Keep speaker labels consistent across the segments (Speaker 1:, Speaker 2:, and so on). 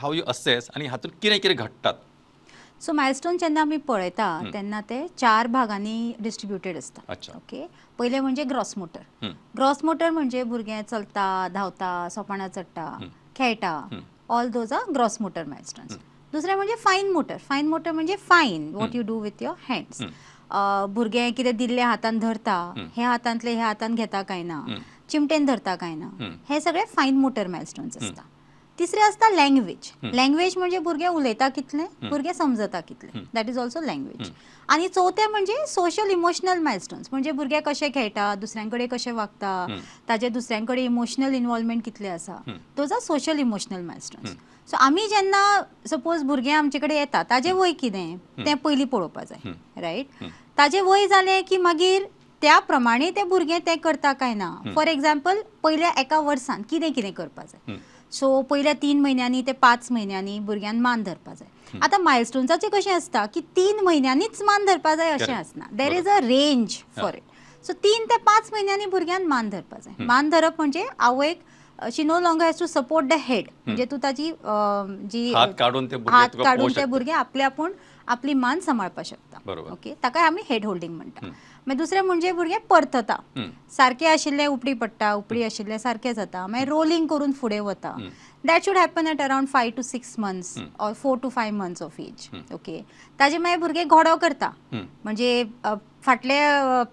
Speaker 1: How you assess आणि हातून कितें कितें घडटात.
Speaker 2: सो मायलस्टोन जेन्ना आमी पळयता तेन्ना ते 4 भागांनी डिस्ट्रिब्युटेड असता.
Speaker 1: अच्छा.
Speaker 2: ओके, पहिले म्हणजे ग्रॉस मोटर. ग्रॉस मोटर म्हणजे भुरगें चलता, धांवता, सोपाणां चडटा, खेळटा, all those are gross motor milestones. दुसरें म्हणजे फायन मोटर. फायन मोटर म्हणजे fine what you do with your hands. भुरगें कितें दिल्लें हातान धरता, हे हातांतले हे हातान घेता काय ना, चिमटेन धरता काय ना, हे सगळे फायन मोटर मायलस्टोन्स असता. तिसरें आसता लँग्वेज. लँग्वेज म्हणजे भुरगें उलयता कितलें, भुरगें समजता कितलें, दॅट इज ऑल्सो लँग्वेज. आनी चवथें म्हणजे सोशल इमोशनल मायलस्टोन्स, म्हणजे भुरगे कशे खेळटा, दुसऱ्यां कडेन कशें वागता, ताजे दुसऱ्यां कडेन इमोशनल इन्वॉल्वमेंट कितलें आसा, those are social emotional milestones. So आमी जेन्ना सपोज भुरगें आमचे कडेन येता, ताजें वय कितें तें पयलीं पळोवपा जाय, रायट. ताजें वय जालें की मागीर त्या प्रमाणे तें भुरगें तें करता काय ना. फॉर एग्जाम्पल पयल्या एका वर्सान कितें कितें करपा जाय. सो पयल्या 3 म्हयन्यांनी ते 5 म्हयन्यांनी भुरग्यान मान धरपा जाय. आतां मायलस्टोन्साचें कशें आसता की 3 म्हयन्यांनीच मान धरपा जाय अशें आसना. There is a range for it. So 3 ते 5 म्हयन्यांनी भुरग्यान मान धरपा जाय. मान धरप म्हणजे आवयक she no longer has to support the head, म्हणजे तूं ताजी जी
Speaker 1: हात काढून
Speaker 2: ते भुरगे आपले आपूण आपली मान सांबाळपाक शकता. ओके, ताका आमी हेड होल्डिंग म्हणटा. मागीर दुसरें म्हणजे भुरगें परतता, सारकें आशिल्लें उपडी पडटा, उपडी आशिल्लें सारकें जाता, मागीर रोलिंग करून फुडें वता. That should happen at around 5 to 6 months or 4 to 5 months of age. Okay, ताजे मागीर भुरगें घोडो करता, म्हणजे फाटले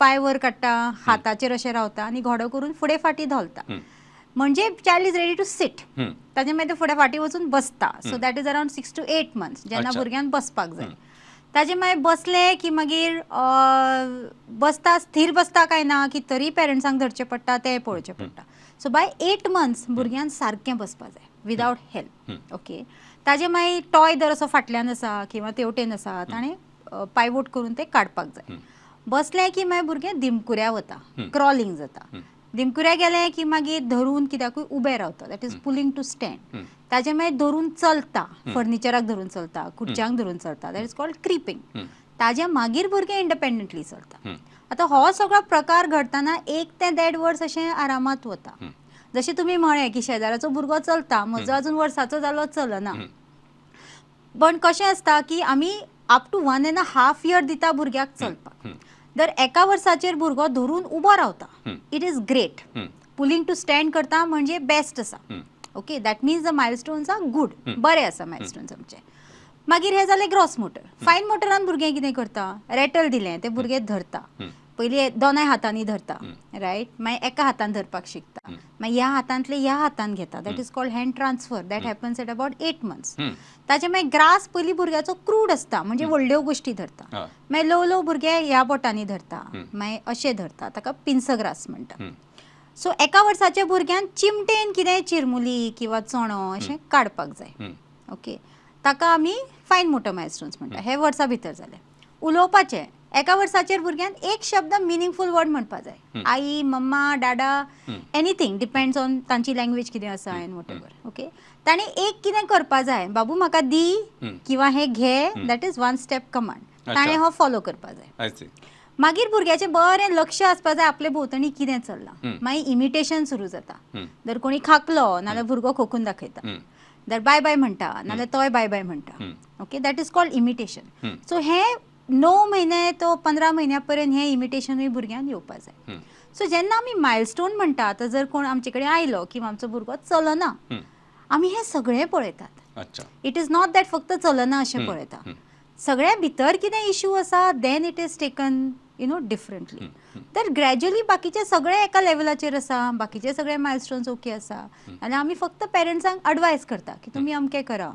Speaker 2: पाय वयर काडटा, हाताचेर अशें रावता आनी घोडो करून फुडें फाटीं धोलता, म्हणजे child is ready to sit. ताजे मागीर ते फुडें फाटीं वचून बसता. So that is around 6 to 8 months जेन्ना भुरग्यान बसपाक जाय. ताजे मागीर बसले की मागीर बसता, स्थिर बसता काय ना, की तरी पेरंट्सांक धरचें पडटा, तें पळोवचें पडटा. सो बाय 8 months भुरग्यान सारकें बसपाक जाय विदाउट हेल्प. ओके, ताजे मागीर टॉय जर असो फाटल्यान आसा किंवा तेवटेन आसा, ताणें पायवोट करून ते काडपाक जाय. बसलें की मागीर भुरगें दिमकुऱ्या वता, क्रॉलिंग जाता. दिमकुऱ्या गेलें की मागीर धरून कित्याकूय उबें रावता, that is pulling to stand. ताजे मागीर धरून चलता, फर्निचराक धरून चलता, खुर्च्यांक धरून चलता, दॅट इज कॉल्ड क्रिपींग. ताज्या मागीर भुरगें इंडिपेंडंटली चलता. आतां हो सगळो प्रकार घडटाना 1 ते 1.5 वर्स अशें आरामात वता. जशें तुमी म्हळें की शेजाराचो भुरगो चलता, म्हजो अजून वर्साचो जालो चलना. पण कशें आसता की आमी अप टू 1.5 year दिता भुरग्याक चलपाक. जर एका वर्साचेर भुरगो धरून उबो रावता, it is great. Pulling to stand करता म्हणजे बेस्ट आसा. Okay, that means the milestones are good, बरे आसा मायलस्टोन्स आमचे. मागीर हे जालें ग्रॉस मोटर. फायन मोटरान भुरगें कितें करता, रॅटल दिलें तें भुरगें धरता. पयलीं दोनाय हातांनी धरता, रायट. मागीर एका हातान धरपाक शिकता, मागीर ह्या हातांतले ह्या हातान घेता, that is called hand transfer. That happens at about 8 months. ताजे मागीर ग्रास पयलीं भुरग्याचो क्रूड आसता, म्हणजे व्हडल्यो गोश्टी धरता. मागीर ल्हव ल्हव भुरगे ह्या बोटांनी धरता, मागीर अशें धरता, ताका पिन्स ग्रास म्हणटा. सो एका वर्साच्या भुरग्यान चिमटेन कितें चिरमुली किंवा चणो अशें काडपाक जाय. ओके, ताका आमी फायन मोटर मायलस्टोन्स म्हणटा. हे वर्सा भितर जालें. उलोवपाचें, एका वर्साचेर भुरग्यान एक शब्द मिनिंगफूल वर्ड म्हणपाक जाय. आई, mamma, Dada, anything, depends on तांची लँग्वेज कितें आसा एंड वॉट एवर. ओके, ताणें एक कितें करपा जाय, बाबू म्हाका दी किंवा हे घे, दॅट इज 1 step कमांड. ताणें हो फॉलो करपा जाय. मागीर भुरग्याचें बरें लक्ष आसपा जाय आपले भोंवतणी कितें चल्लां. मागीर इमिटेशन सुरू जाता. जर कोणी खाकलो नाल्यार भुरगो खोकून दाखयता, जर बाय बाय म्हणटा नाल्यार तोय बाय बाय म्हणटा. Okay, that is called imitation. So हे 9 महिने तो 15 म्हयन्या पर्यंत हे इमिटेशनूय भुरग्यान येवपा जाय. सो जेन्ना आमी मायलस्टोन म्हणटा, आतां जर कोण आमचे कडेन आयलो किंवा आमचो भुरगो चलना, आमी हे सगळें पळयतात. इट इज नॉट दॅट फक्त चलना अशें पळयता, सगळ्या भितर कितें इश्यू आसा, then it is taken differently. तर ग्रॅज्युअली बाकीचे सगळे एका लेवलाचेर आसा, बाकीचे सगळे मायलस्टोन्स ओके आसा, आनी आमी फक्त पेरंट्सांक एडवायस करता की तुमी अमकें करा.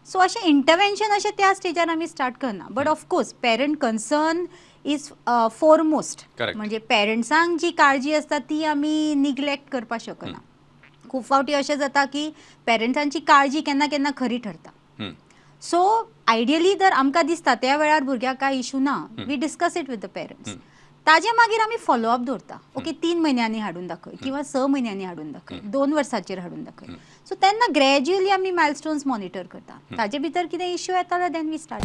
Speaker 2: सो अशें इंटरवेन्शन अशें त्या स्टेजार आमी स्टार्ट करना. But of course parent concern is foremost. म्हणजे पेरंट्सांक जी काळजी आसता ती आमी निग्लेक्ट करपाक शकना. खूब फावटी अशें जाता की पेरंट्सांची काळजी केन्ना केन्ना खरी ठरता. सो आयडियली जर आमकां दिसता त्या वेळार भुरग्याक कांय इशू ना, we discuss it with the parents. ताजे मागीर आमी फॉलोअप दवरता. ओके, 3 महिन्यांनी हाडून दाखय किंवा 6 महिन्यांनी हाडून दाखय, 2 वर्साचेर हाडून दाखय. सो तेन्ना ग्रॅज्युअली आमी मायलस्टोन्स मॉनिटर करता. ताजे भितर कितें इश्यू येता जाल्यार देन वी स्टार्ट.